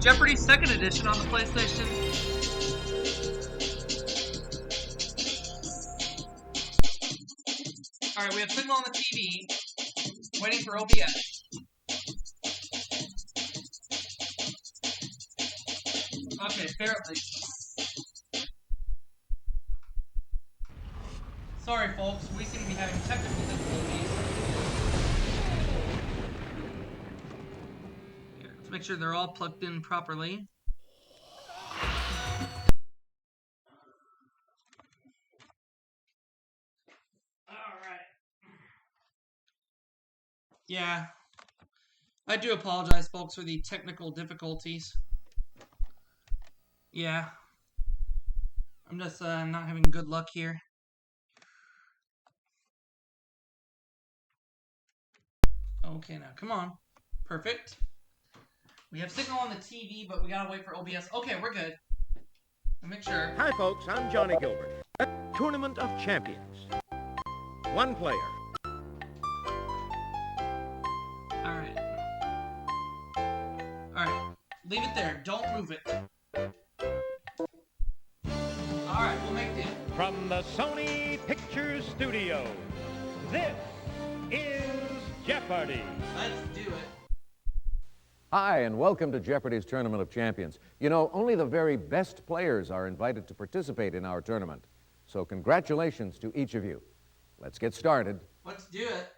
Jeopardy! Second Edition on the PlayStation. Alright, we have signal on the TV. Waiting for OBS. Okay, barely. Sorry, folks. We seem to be having technical difficulties. Here, let's make sure they're all plugged in properly. Alright. Yeah. I do apologize, folks, for the technical difficulties. Yeah. I'm just not having good luck here. Okay, now, come on. Perfect. We have signal on the TV, but we gotta wait for OBS. Okay, we're good. Make sure. Hi, folks. I'm Johnny Gilbert. A Tournament of Champions. One player. Alright. Alright. Leave it there. Don't move it. Alright, we'll make do. From the Sony Pictures Studios, this is Jeopardy! Let's do it. Hi, and welcome to Jeopardy's Tournament of Champions. You know, only the very best players are invited to participate in our tournament. So congratulations to each of you. Let's get started. Let's do it.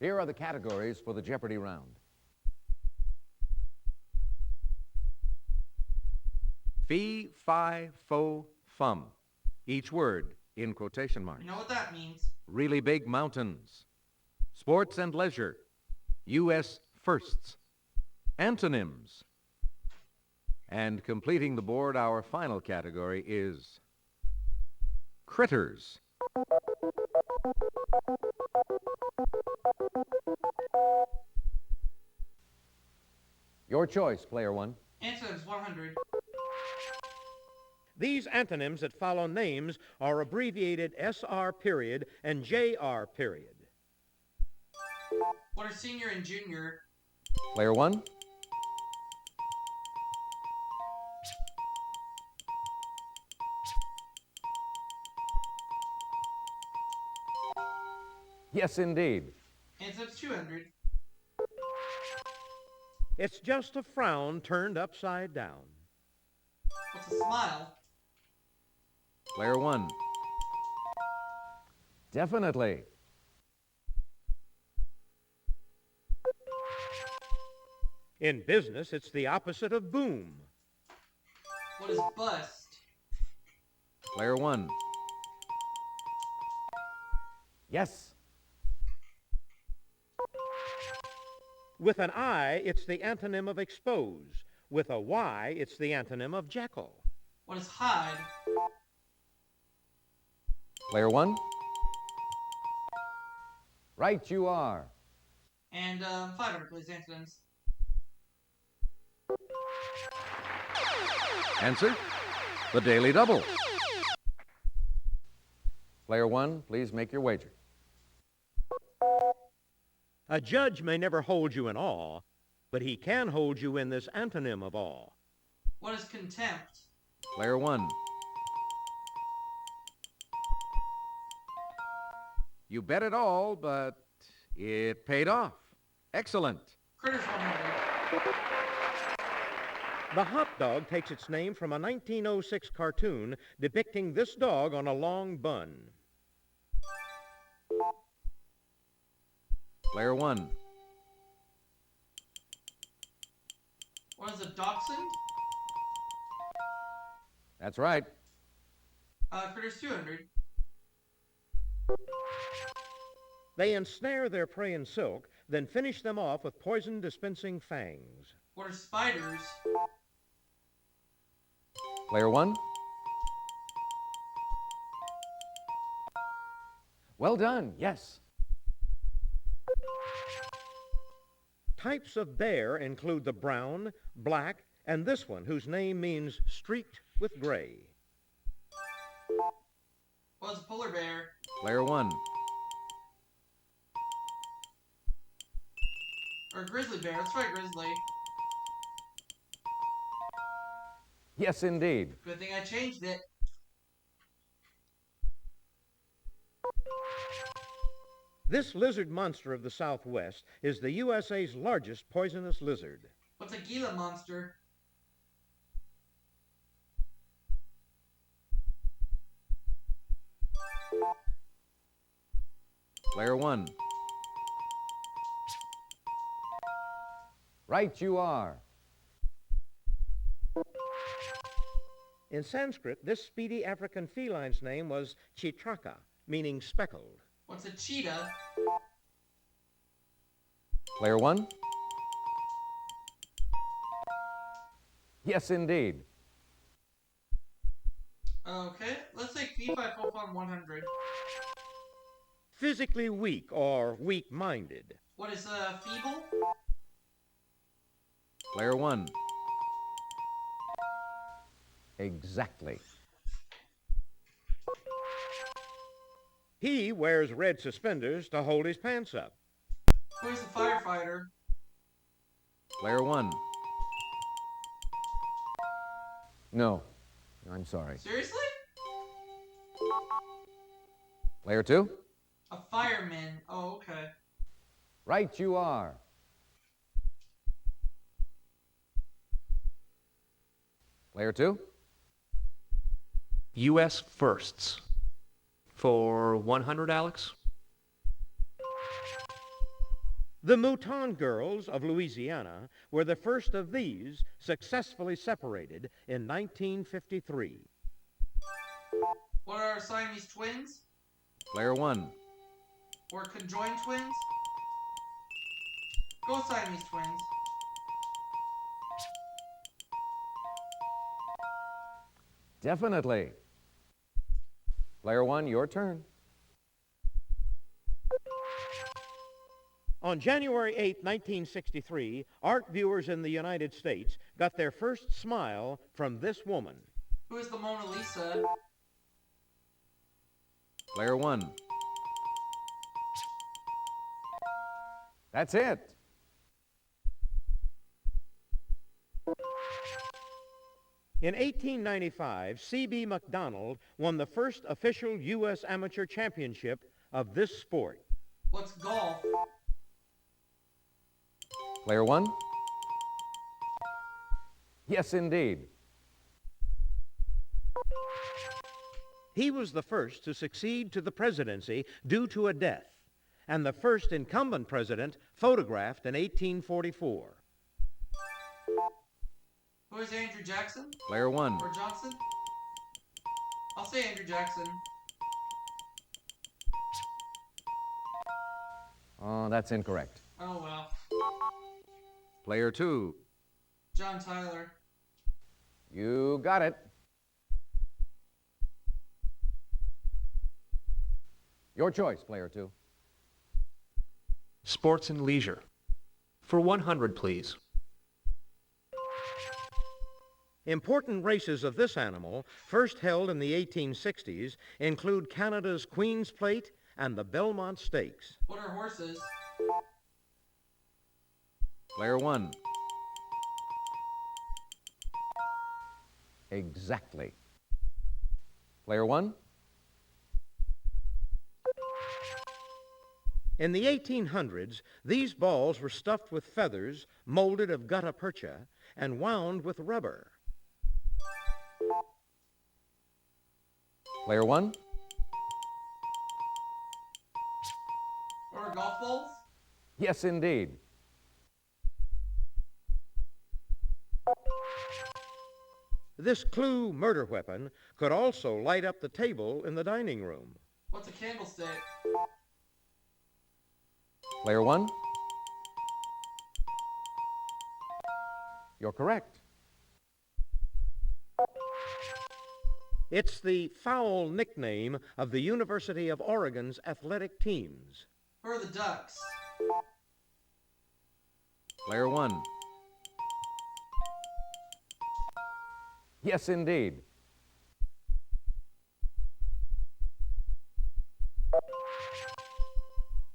Here are the categories for the Jeopardy round. Fee, fi, fo, fum. Each word in quotation marks. You know what that means? Really big mountains. Sports and leisure. U.S. firsts. Antonyms. And completing the board, our final category is critters. Your choice, player one. Antonyms 100. These antonyms that follow names are abbreviated SR period and JR period. What are senior and junior? Player one. Yes, indeed. Antonyms 200. It's just a frown turned upside down. What's a smile? Player one. Definitely. In business, it's the opposite of boom. What is bust? Player one. Yes. With an I, it's the antonym of expose. With a Y, it's the antonym of jackal. What is hide? Player one. Right you are. And 500, please, antonyms. Answer, the Daily Double. Player one, please make your wager. A judge may never hold you in awe, but he can hold you in this antonym of awe. What is contempt? Player one. You bet it all, but it paid off. Excellent. Critters 100. The hot dog takes its name from a 1906 cartoon depicting this dog on a long bun. Player one. What is a dachshund? That's right. Critters 200. They ensnare their prey in silk, then finish them off with poison-dispensing fangs. What are spiders? Player one. Well done, yes. Types of bear include the brown, black, and this one, whose name means streaked with gray. Well, it's a polar bear. Player one. Or a grizzly bear. Let's try grizzly. Yes, indeed. Good thing I changed it. This lizard monster of the Southwest is the USA's largest poisonous lizard. What's a Gila monster? Player one. Right you are. In Sanskrit, this speedy African feline's name was Chitraka, meaning speckled. What's a cheetah? Player one. Yes, indeed. Okay, let's say fee fi fo fum 100. Physically weak or weak-minded. What is feeble? Player one. Exactly. He wears red suspenders to hold his pants up. Who's the firefighter? Player one. No, I'm sorry. Seriously? Player two. A fireman. Oh, okay. Right you are. Player two. U.S. firsts. For 100, Alex? The Mouton Girls of Louisiana were the first of these successfully separated in 1953. What are Siamese twins? Player one. Or conjoined twins? Go Siamese twins. Definitely. Player one, your turn. On January 8, 1963, art viewers in the United States got their first smile from this woman. Who is the Mona Lisa? Player one. That's it. In 1895, C.B. McDonald won the first official U.S. amateur championship of this sport. What's golf? Player one. Yes, indeed. He was the first to succeed to the presidency due to a death, and the first incumbent president photographed in 1844. Who is Andrew Jackson? Player one. Or Johnson? I'll say Andrew Jackson. Oh, that's incorrect. Oh well. Player two. John Tyler. You got it. Your choice, player two. Sports and leisure. For 100, please. Important races of this animal, first held in the 1860s, include Canada's Queen's Plate and the Belmont Stakes. What are horses? Player one. Exactly. Player one. In the 1800s, these balls were stuffed with feathers, molded of gutta percha, and wound with rubber. Player one. What are golf balls? Yes, indeed. This clue murder weapon could also light up the table in the dining room. What's a candlestick? Player one. You're correct. It's the foul nickname of the University of Oregon's athletic teams. Who are the Ducks? Player one. Yes, indeed.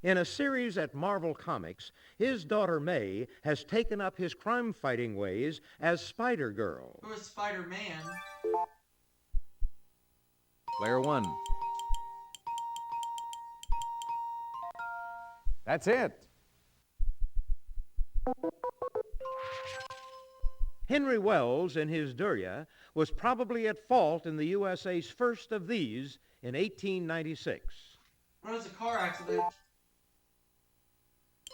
In a series at Marvel Comics, his daughter May has taken up his crime-fighting ways as Spider-Girl. Who is Spider-Man? Player one. That's it. Henry Wells, in his Durya, was probably at fault in the USA's first of these in 1896. What is a car accident?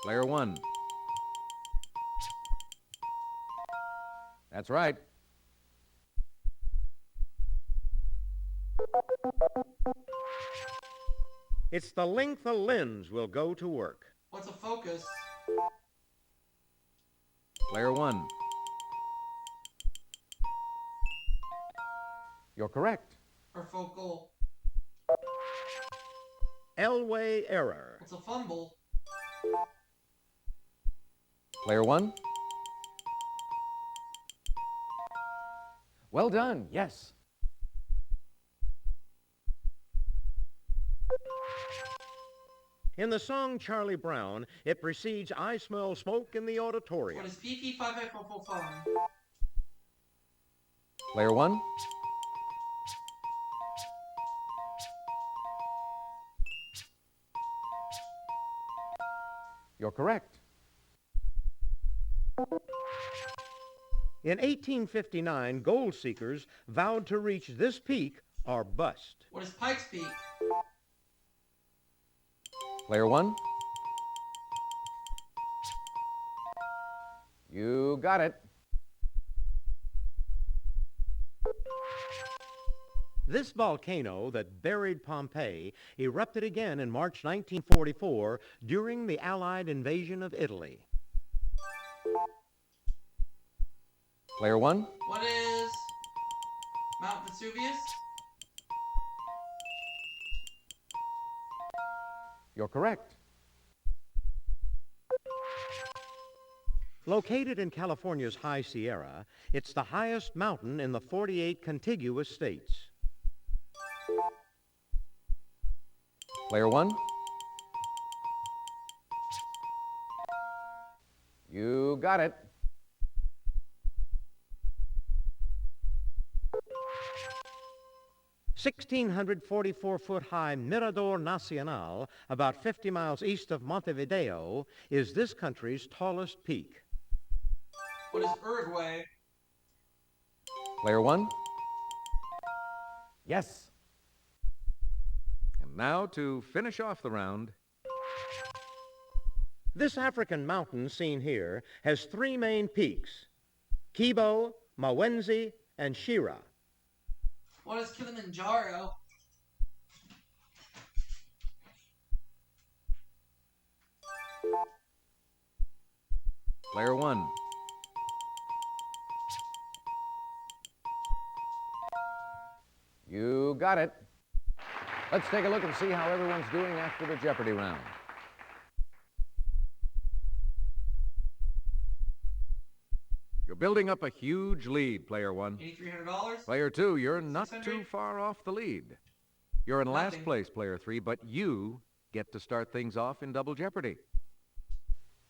Player one. That's right. It's the length a lens will go to work. What's a focus? Player one. You're correct. Or focal? Elway error. What's a fumble? Player one. Well done, yes. In the song Charlie Brown, it precedes I Smell Smoke in the Auditorium. What is PP 5545? Player one. You're correct. In 1859, gold seekers vowed to reach this peak or bust. What is Pikes Peak? Player one. You got it. This volcano that buried Pompeii erupted again in March 1944 during the Allied invasion of Italy. Player one. What is Mount Vesuvius? You're correct. Located in California's High Sierra, it's the highest mountain in the 48 contiguous states. Player one. You got it. $1,644-foot-high Mirador Nacional, about 50 miles east of Montevideo, is this country's tallest peak. What is Uruguay? Player one. Yes. And now to finish off the round. This African mountain seen here has three main peaks: Kibo, Mawenzi, and Shira. What is Kilimanjaro? Player one. You got it. Let's take a look and see how everyone's doing after the Jeopardy round. You're building up a huge lead, player one. $8,300? Player two, you're not 600? too far off the lead. You're in last Nothing. place, player three, but you get to start things off in Double Jeopardy.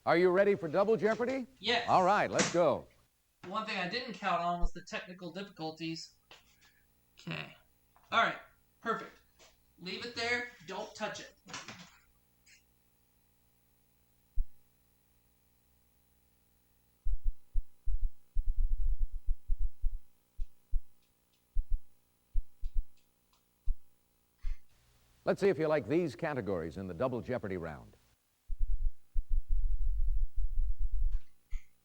Are you ready for Double Jeopardy? Yes. All right, let's go. One thing I didn't count on was the technical difficulties. Okay. All right. Perfect. Leave it there. Don't touch it. Let's see if you like these categories in the Double Jeopardy round.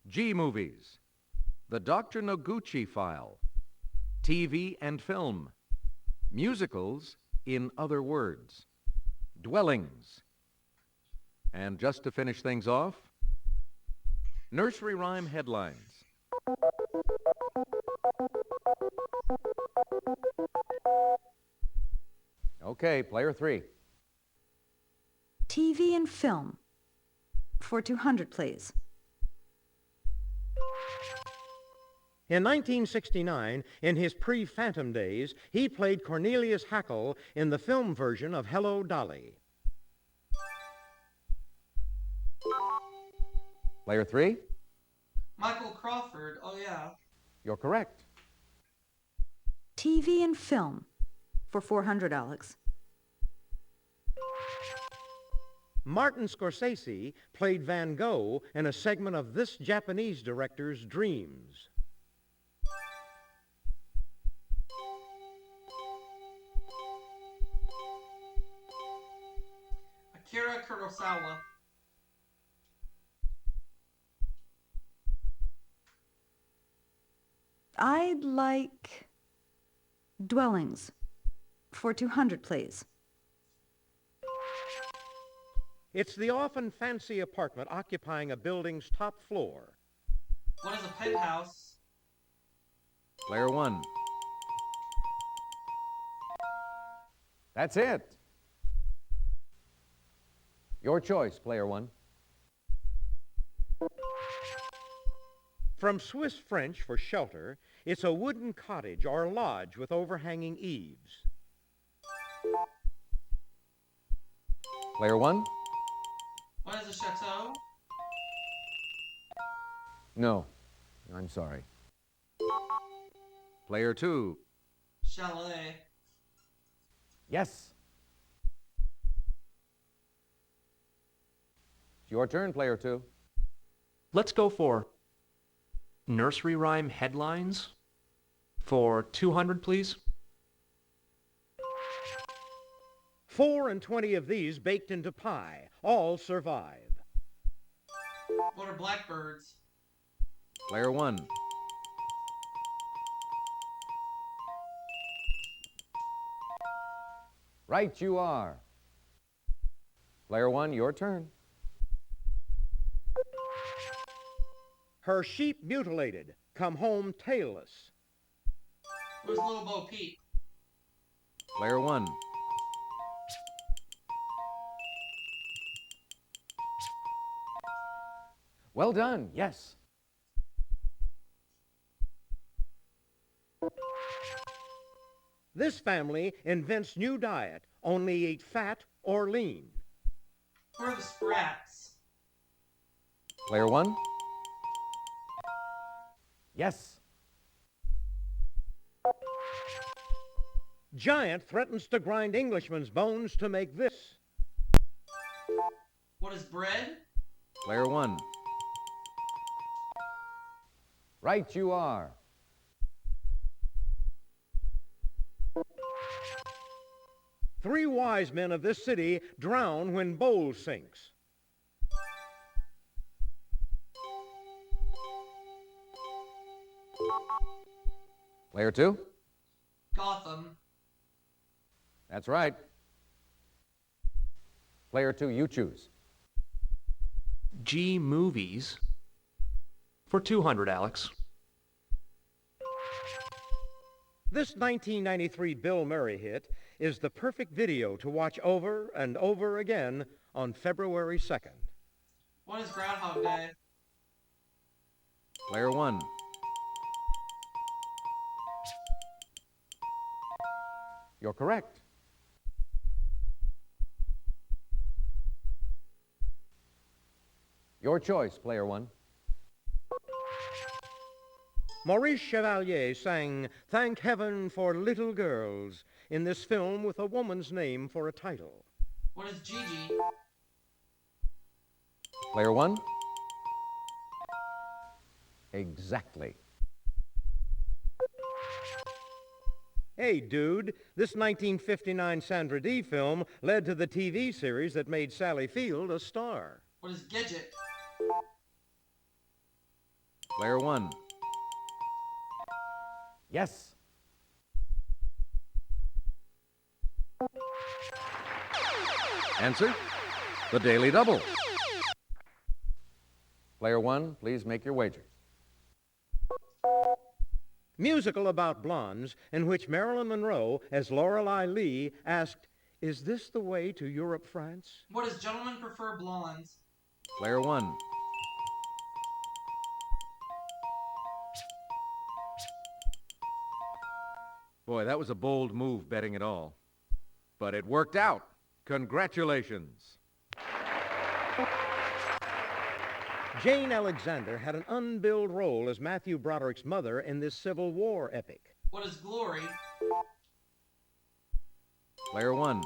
G movies, The Dr. Noguchi File, TV and film, musicals, in other words, dwellings. And just to finish things off, nursery rhyme headlines. Okay, player 3. TV and film. For 200, please. In 1969, in his pre-Phantom days, he played Cornelius Hackle in the film version of Hello, Dolly. Player 3, Michael Crawford. Oh, yeah. you're correct. TV and film. For 400, Alex. Martin Scorsese played Van Gogh in a segment of this Japanese director's Dreams. Akira Kurosawa. I'd like Dwellings. For 200, please. It's the often fancy apartment occupying a building's top floor. What is a penthouse? Player 1. That's it. Your choice, player 1. From Swiss French for shelter, it's a wooden cottage or lodge with overhanging eaves. Player 1? What is a chateau? No, I'm sorry. Player 2? Chalet. Yes. It's your turn, player 2. Let's go for nursery rhyme headlines. For 200, please. 4 and 20 of these baked into pie. All survive. What are blackbirds? Player 1. Right you are. Player 1, your turn. Her sheep mutilated, come home tailless. Where's Little Bo Peep? Player 1. Well done, yes. This family invents new diet, only eat fat or lean. Where are the Sprats? Player 1. Yes. Giant threatens to grind Englishman's bones to make this. What is bread? Player 1. Right you are. Three wise men of this city drown when bowl sinks. Player 2. Gotham. That's right. Player 2, you choose. G movies. For 200, Alex. This 1993 Bill Murray hit is the perfect video to watch over and over again on February 2nd. What is Groundhog Day? Player 1. You're correct. Your choice, player 1. Maurice Chevalier sang Thank Heaven for Little Girls in this film with a woman's name for a title. What is Gigi? Player 1. Exactly. Hey, dude, this 1959 Sandra Dee film led to the TV series that made Sally Field a star. What is Gidget? Player 1. Yes. Answer, the Daily Double. Player 1, please make your wagers. Musical about blondes in which Marilyn Monroe, as Lorelei Lee, asked, "Is this the way to Europe, France?" What does gentlemen prefer blondes? Player one. Boy, that was a bold move, betting it all. But it worked out. Congratulations. Jane Alexander had an unbilled role as Matthew Broderick's mother in this Civil War epic. What is glory? Player one.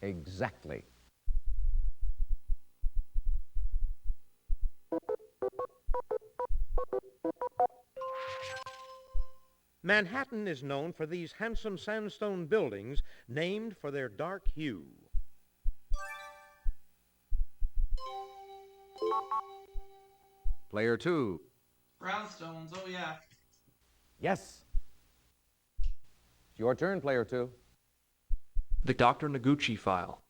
Exactly. Manhattan is known for these handsome sandstone buildings named for their dark hue. Player two. Brownstones, oh yeah. Yes. It's your turn, player two. The Dr. Noguchi file.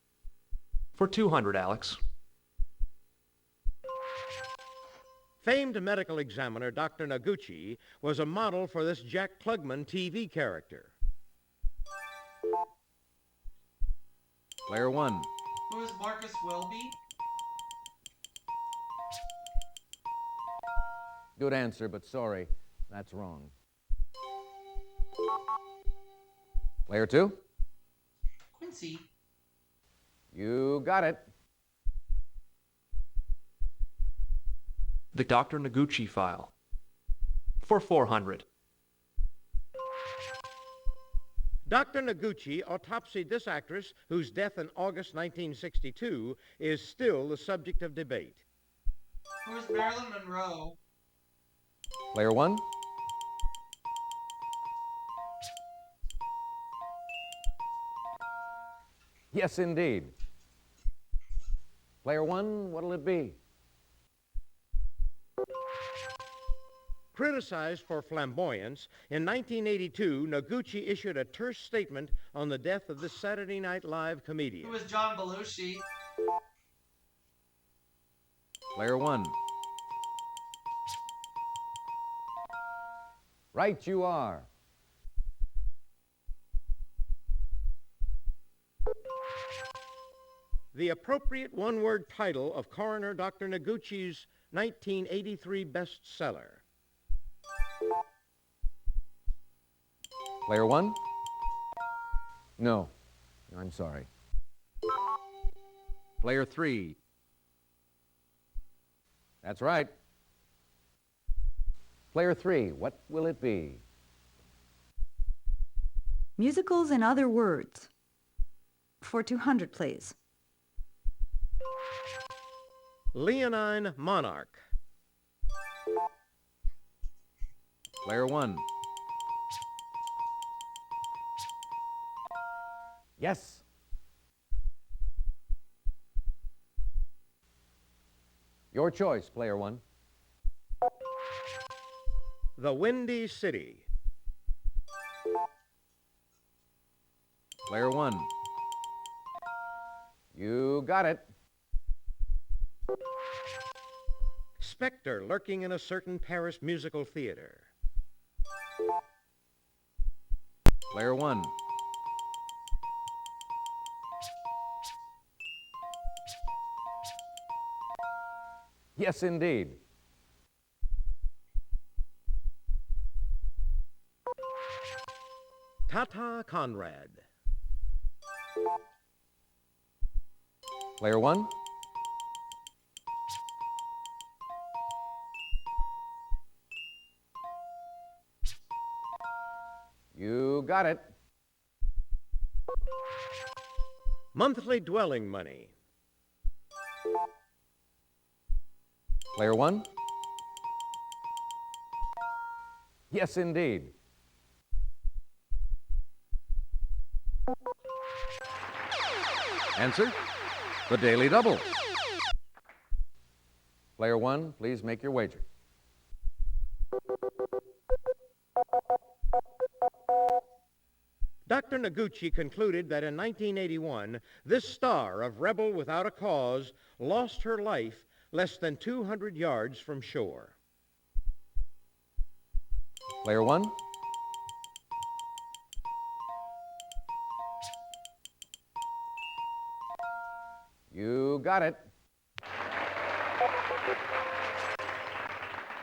For 200, Alex. Famed medical examiner Dr. Noguchi was a model for this Jack Klugman TV character. Player one. Who is Marcus Welby? Good answer, but sorry, that's wrong. Player two. Quincy. You got it. The Dr. Noguchi file. For 400. Dr. Noguchi autopsied this actress, whose death in August 1962 is still the subject of debate. Who is Marilyn Monroe? Player one. Yes, indeed. Player one, what'll it be? Criticized for flamboyance, in 1982, Noguchi issued a terse statement on the death of this Saturday Night Live comedian. Who is John Belushi? Player one. Right you are. The appropriate one-word title of Coroner Dr. Noguchi's 1983 bestseller. Player one? No, I'm sorry. Player three. That's right. Player three, what will it be? Musicals and other words. For 200, please. Leonine Monarch. Player one. Yes. Your choice, player one. The Windy City. Player one. You got it. Spectre lurking in a certain Paris musical theater. Player one. Yes, indeed. Tata Conrad. Player one. You got it. Monthly dwelling money. Player one. Yes, indeed. Answer, the Daily Double. Player one, please make your wager. Dr. Noguchi concluded that in 1981, this star of Rebel Without a Cause lost her life less than 200 yards from shore. Player one. You got it.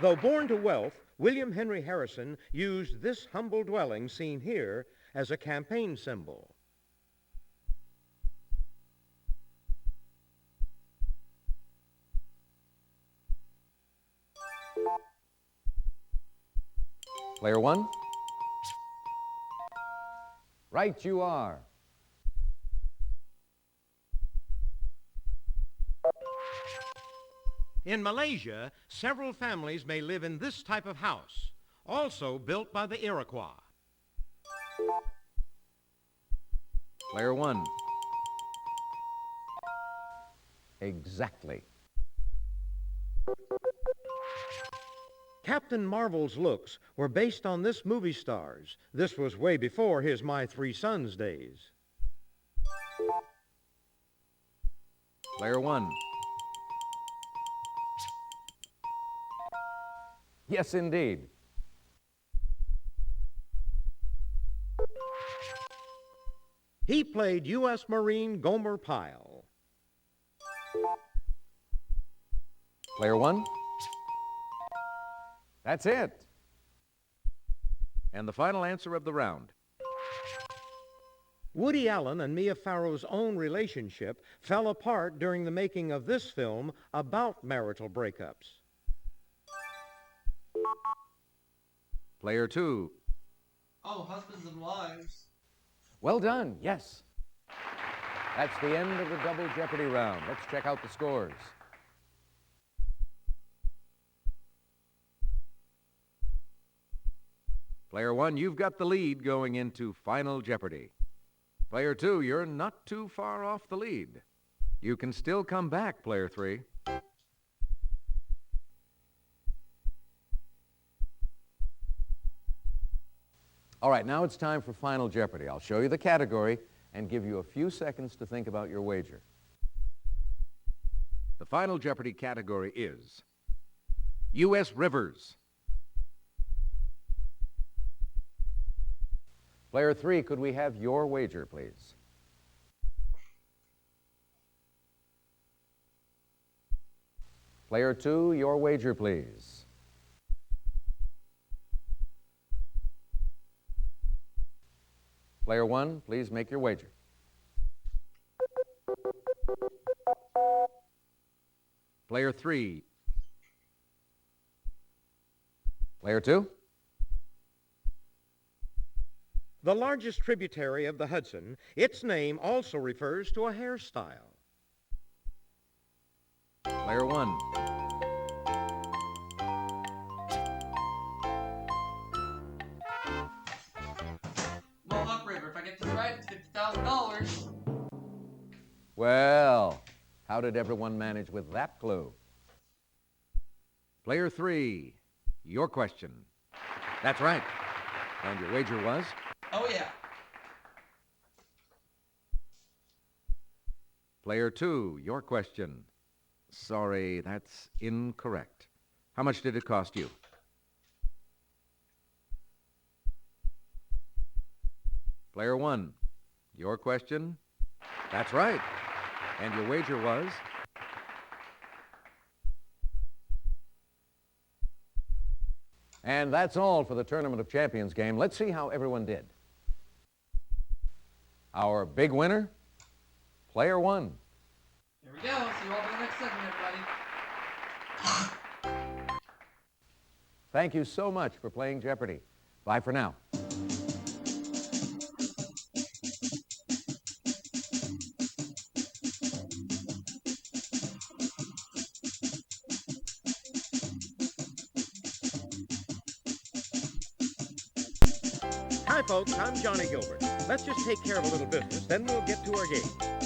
Though born to wealth, William Henry Harrison used this humble dwelling seen here as a campaign symbol. Player one. Right you are. In Malaysia, several families may live in this type of house, also built by the Iroquois. Player one. Exactly. Captain Marvel's looks were based on this movie star's. This was way before his My Three Sons days. Player one. Yes, indeed. He played U.S. Marine Gomer Pyle. Player one. That's it. And the final answer of the round. Woody Allen and Mia Farrow's own relationship fell apart during the making of this film about marital breakups. Player two. Oh, husbands and wives. Well done, yes. That's the end of the double Jeopardy round. Let's check out the scores. Player one, you've got the lead going into Final Jeopardy. Player two, you're not too far off the lead. You can still come back, player three. All right, now it's time for Final Jeopardy. I'll show you the category and give you a few seconds to think about your wager. The Final Jeopardy category is U.S. rivers. Player three, could we have your wager, please? Player two, your wager, please. Player one, please make your wager. Player three. Player two. The largest tributary of the Hudson, its name also refers to a hairstyle. Player one. Mohawk River. If I get this right, it's $50,000. Well, how did everyone manage with that clue? Player three, your question. That's right. And your wager was? Oh, yeah. Player two, your question. Sorry, that's incorrect. How much did it cost you? Player one, your question. That's right. And your wager was? And that's all for the Tournament of Champions game. Let's see how everyone did. Our big winner, player one. Here we go. See you all for the next segment, everybody. Thank you so much for playing Jeopardy. Bye for now. Hi, folks. I'm Johnny Gilbert. Let's just take care of a little business, then we'll get to our game.